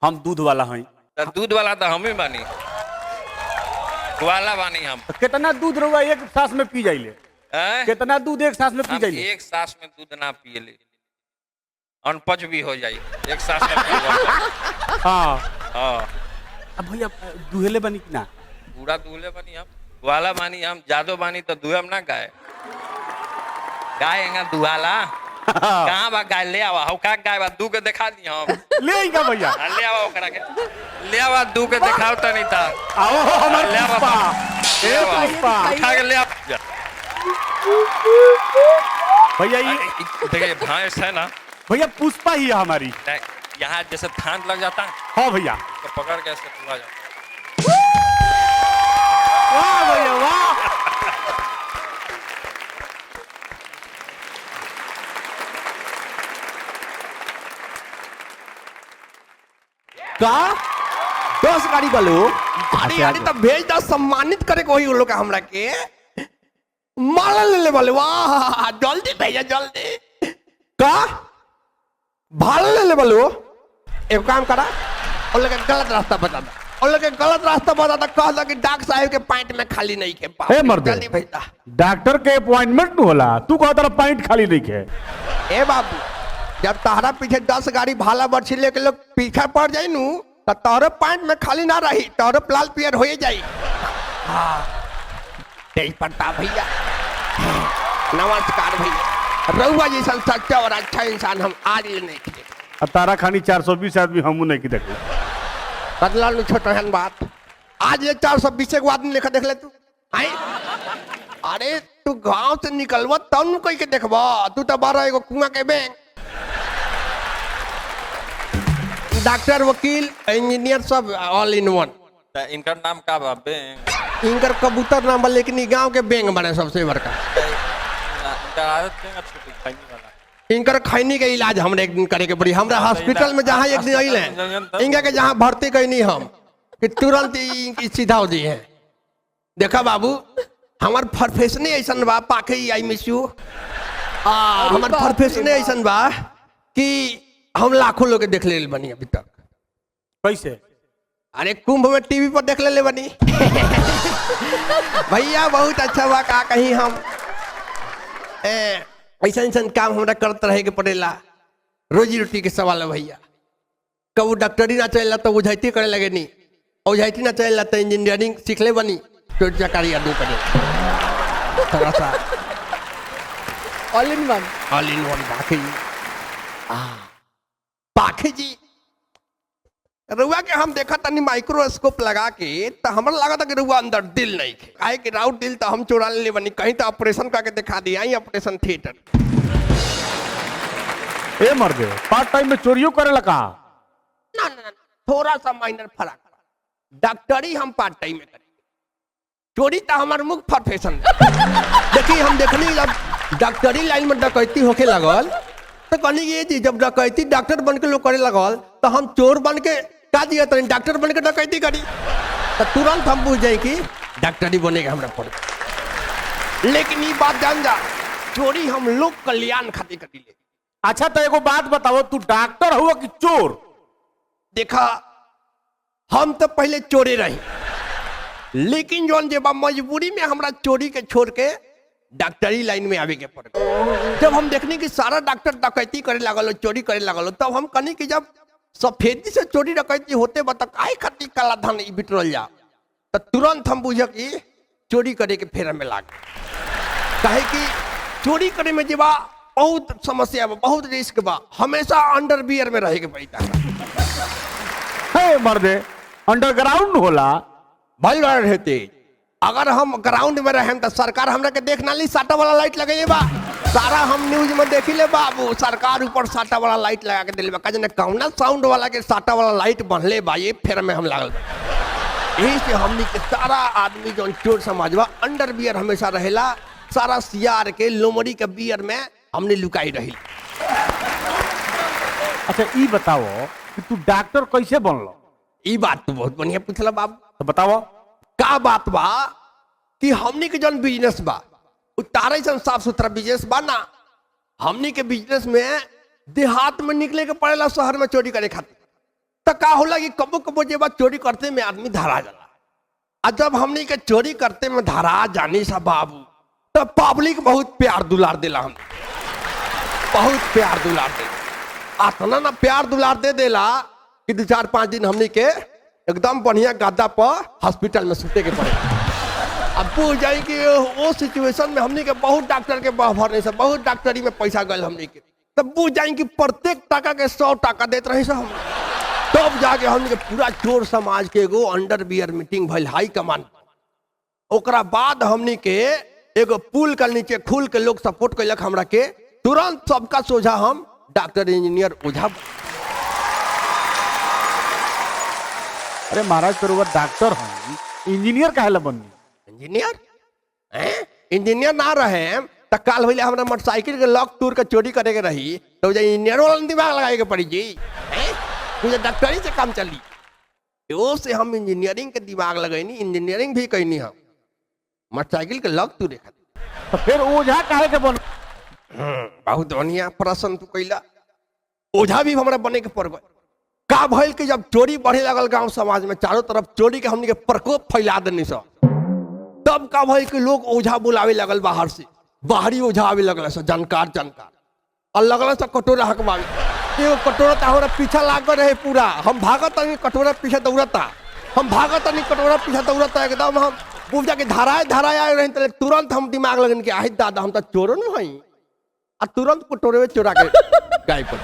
हम दूध वाला हैं। तो दूध वाला तो हम ही बानी, वाला बानी हम। तो कितना दूध रहुआ एक सांस में पी जाइले? हैं? कितना दूध एक सांस में पी हम जाइले? एक सांस में दूध ना पिए ले, अनपच भी हो जाए एक सांस में पिए। हाँ हाँ अब भैया दूहेले बनी कि ना? पूरा दूल्हे बानी हम, वाला बानी हम। जादो बानी तो दुहम ना गाय, गाय एंगा दुहाला। कहाँ बा गाय? ले आवा। का गाय बा? दू के दिखा दी हम। ले आएगा भैया। ले आवा ओकरा के, ले आवा। दू के दिखाओ तो नहीं था। आओ हमारे ले आवा, पुष्पा। ले आवा। पुष्पा उठा के ले आ भैया, ये देखिए भैंस है ना भैया पुष्पा ही है हमारी। यहाँ जैसे थान लग जाता है हाँ भैया, तो पकड़ के ऐसे पूरा जाता वाह भैया वाह। का 10 गाड़ी वालो? अरे अरे तब भेज दो, सम्मानित करे कोई उन लोग हमरा के माला ले ले वाले। वाह जल्दी भेजा जल्दी। का भाड़ा ले ले वालो? एक काम करा, उन लोग के गलत रास्ता बता दो, उन लोग के गलत रास्ता बता दो। कह दो कि डॉक्टर साहब के पैंट में खाली नहीं के पास। ए मर्दे, जल्दी भेजता। डॉक्टर के अपॉइंटमेंट न होला, तू कह तेरा पॉइंट खाली नहीं है। ए बाबू, जब तहरा पीछे 10 गाड़ी भाला बर्छी लेके लोग पीछा पड़ जाई नु, तो तोहरे पैंट में खाली ना रही, तोहरे लाल पियर हो जाई। हाँ तेज पड़ता भैया। नमस्कार भैया, रउआ जैसा सच्चा और अच्छा इंसान हम आज ले नहीं थे। तारा खानी 420 आदमी हमू नहीं की देखे। बदला नु छोटा हन बात। आज ये 420 को आदमी लेकर देख ले तू। आई अरे तू गांव से निकलवा तब नु कोई के देखबा, तू तो बारह एगो कुआं के बैंक। डॉक्टर, वकील, इंजीनियर सब ऑल इन वन। है। इनका नाम का बा? इनकर कबूतर नाम बा, लेकिन गांव के बैंक बने सबसे बड़का। इनका आदत है अच्छी खैनी वाला। इनकर खैनी के इलाज हमरे एक दिन करे के पड़ी। हमरा हॉस्पिटल में जहाँ एक दिन अइले, इनका के जहाँ भर्ती कैनी हम कि तुरंत ही सीधा हो दी है। देखा बाबू, हमार प्रोफेशन ऐसा बा, पाखे आई मिस यू। हमार प्रोफेशन ऐसा बा कि हम लाखों लोग के देख ले बनी अभी तक। कैसे? अरे कुंभ में टीवी पर देख ले बनी। भैया बहुत अच्छा बा। का कहीं हम ऐसा ऐसा काम हमरा करते रहे के पड़ेला। रोजी रोटी के सवाल है भैया। कबू डॉक्टरी ना चलेला तो उझैती करे लगे नी, उझैती ना चलेला तो इंजीनियरिंग सीख ले बनी, तो चकारी आदमी करे थोड़ा सा all in one. All in one बाकी पाखे जी। रुआ के हम देखा तनी माइक्रोस्कोप लगा के, तो हमरा लगा था कि रुआ अंदर दिल नहीं है। काहे कि राउट दिल तो हम चुरा ले बनी, कहीं तो ऑपरेशन करके दिखा दिया ही ऑपरेशन थिएटर। ए मर्दे, पार्ट टाइम में चोरियों करे लगा? ना ना ना, थोड़ा सा माइनर फर्क। डॉक्टरी हम पार्ट टाइम में करेंगे, चोरी तो हमारे मुख्य प्रोफेशन। देखिए हम देखनी जब डॉक्टरी लाइन में डकैती होके लगल, तो कहनी ये जी जब डकैती डॉक्टर बन के लोग करे लगल, तो हम चोर बन के का दिया तनी डॉक्टर बन के डकैती करी, तो तुरंत हम बुझ जाए कि डॉक्टरी बनेगा हमरा पड़े। लेकिन ये बात जान जा, चोरी हम लोग कल्याण खातिर करी ले। अच्छा तो एगो बात बताओ, तू डॉक्टर हुआ कि चोर? देखा हम तो पहले चोरे रही, लेकिन जौन जे बा मजबूरी में हमरा चोरी के छोड़ के डॉक्टरी लाइन में आवे के पड़े। जब हम देखने की सारा डॉक्टर डकैती करे लागल, चोरी करे लागल, तब हम कहनी कि जब सफेदी से चोरी डकैती होते बता काहे खातिर काला धन ई बिटरल जा, तो तुरंत हम बुझ कि चोरी करे के फेरा में लाग। काहे कि चोरी करे में जे बा बहुत समस्या बा, बहुत रिस्क बा, हमेशा अंडरवियर में रहे के पड़ता है। मर्दे अंडरग्राउंड होला भल रहते। अगर हम ग्राउंड में रहे तो सरकार हमरा के देख ना ली, साटा वाला लाइट लगे बा। सारा हम न्यूज में देखी ले बाबू, सरकार ऊपर साटा वाला लाइट लगा के दिले बा। कजने कौना साउंड वाला के साटा वाला लाइट बनले बा, ये फेर में हम लागल बा। यही से हमनी के सारा आदमी जो चोर समाजवा अंडरवियर हमेशा रहेला। सारा सियार के लोमड़ी के बियर में हमने लुकाई रही। अच्छा ई बताओ कि तू डॉक्टर कैसे बनलो? ई बात तो बहुत बढ़िया पूछला बाबू। तो बताओ का बात बा कि हमनी के जन बिजनेस बा तारे से साफ सुथरा बिजनेस बा ना। हमनी के बिजनेस में देहात में निकले के पड़ेला शहर में चोरी करे खातिर। तो का होला कि कबो कबो जे बात चोरी करते में आदमी धरा जाला। और जब हमनी के चोरी करते में धरा जानी सा बाबू, तो पब्लिक बहुत प्यार दुलार देला, हम बहुत प्यार दुलार देला। अतना ना प्यार दुलार दे देला कि 2-4-5 दिन हमनी के एकदम बढ़िया गद्दा पर हॉस्पिटल में सुते के पड़े। अब पूछ जाए कि वो सिचुएशन में हमनी के बहुत डॉक्टर के भरने से, बहुत डॉक्टरी में पैसा गल हमनी के, तब पूछ जाए कि प्रत्येक टका के 100 टका देते रहे हम। तब जाके हमनी के पूरा चोर समाज के एगो अंडरवियर मीटिंग भइल हाई कमांड। ओकरा बाद हमनी के एगो पुल के नीचे खुल के लोग सपोर्ट कैलक हमरा के, तुरंत सबका सोझा हम डॉक्टर इंजीनियर ओझा। अरे महाराज फिर वो डॉक्टर हूँ, इंजीनियर काहे ला बननी? इंजीनियर इंजीनियर ना रहे तो काल भले हमरा मोटरसाइकिल के लॉक तोड़ के चोरी करे के रही, तो इंजीनियर वाला दिमाग लगाए के पड़ी जी। मुझे डॉक्टरी से काम चली, वो से हम इंजीनियरिंग के दिमाग लगैनी, इंजीनियरिंग भी कैनी हम मोटरसाइकिल के लॉक तोड़े खातिर। तो फिर ओझा काहे के बन? बहुत बढ़िया प्रश्न तू कैला। ओझा भी हमरा बने के पड़ गए। का भइल कि जब चोरी बढ़े लगल गांव समाज में, चारों तरफ चोरी के हमनी के प्रकोप फैला देनी सब, तब का भइल कि लोग ओझा बुलावे लगल बाहर से, बाहरी ओझा आवे लगल सब, जानकार और लगल सब कटोरा हकवावे। एगो कटोरा तो हमारा पीछा लागल रहे पूरा, हम भागत नहीं कटोरा पीछे दौड़ता, हम भागत नहीं कटोरा पीछे दौड़ता, एकदम हम बुझ जाके धराए आए रहे। तो तुरंत हम दिमाग लगन के आहे दादा हम तो चोरो न हई, आ तुरंत कटोरे में चोरा के गायब कर।